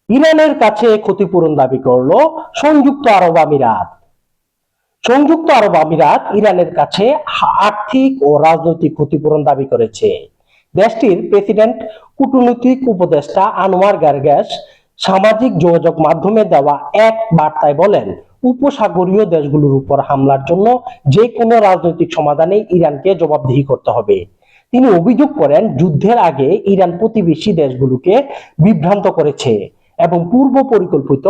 ইরানের কাছে ক্ষতিপূরণ দাবি করল সংযুক্ত আরব আমিরাত। সংযুক্ত আরব আমিরাত ইরানের কাছে আর্থিক ও রাজনৈতিক ক্ষতিপূরণ দাবি করেছে। দেশটির প্রেসিডেন্ট কূটনৈতিক উপদেষ্টা আনোয়ার গার্গাস সামাজিক যোগাযোগ মাধ্যমে দেওয়া এক বার্তায় বলেন, উপসাগরীয় দেশগুলোর উপর হামলার জন্য যে কোনো রাজনৈতিক সমাধানে ইরানকে জবাবদিহি করতে হবে। তিনি অভিযোগ করেন, যুদ্ধের আগে ইরান প্রতিবেশী দেশগুলোকে বিভ্রান্ত করেছে এবং পূর্ব পরিকল্পিত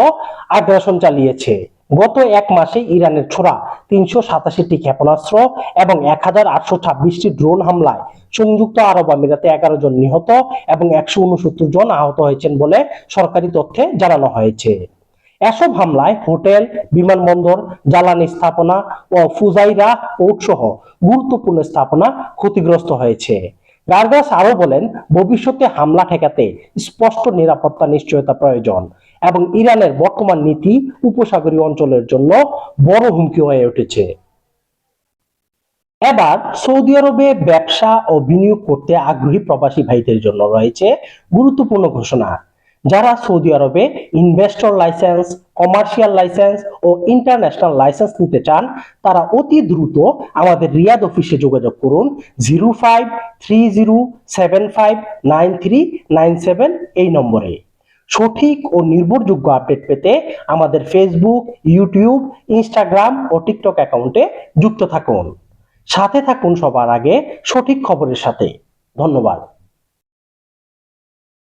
আগ্রাসন চালিয়েছে। গত এক মাসে ইরানের ছোড়া ৩৮৭টি ক্ষেপণাস্ত্র এবং ১,৮২৬টি ড্রোন হামলায় সংযুক্ত আরব আমিরাতে ১১ জন নিহত এবং ১৬৯ জন আহত হয়েছেন বলে সরকারি তথ্যে জানানো হয়েছে। এসব হামলায় হোটেল, বিমানবন্দর, জ্বালানি স্থাপনা ও ফুজাইরা পোর্ট সহ গুরুত্বপূর্ণ স্থাপনা ক্ষতিগ্রস্ত হয়েছে। গার্গাস আরো বলেন, ভবিষ্যতে হামলা ঠেকাতে স্পষ্ট নিরাপত্তা নিশ্চয়তা প্রয়োজন এবং ইরানের বর্তমান নীতি উপসাগরীয় অঞ্চলের জন্য বড় হুমকি হয়ে উঠেছে। এবার সৌদি আরবে ব্যবসা ও বিনিয়োগ করতে আগ্রহী প্রবাসী ভাইদের জন্য রয়েছে গুরুত্বপূর্ণ ঘোষণা। যারা সৌদি আরবে ইনভেস্টর লাইসেন্স, কমার্শিয়াল লাইসেন্স ও ইন্টারন্যাশনাল লাইসেন্স নিতে চান, তারা অতি দ্রুত আমাদের রিয়াদ অফিসে যোগাযোগ করুন 0530759397 এই নম্বরে। সঠিক ও নির্ভরযোগ্য আপডেট পেতে আমাদের ফেসবুক, ইউটিউব, ইনস্টাগ্রাম ও টিকটক অ্যাকাউন্টে যুক্ত থাকুন। সাথে থাকুন সবার আগে সঠিক খবরের সাথে। ধন্যবাদ।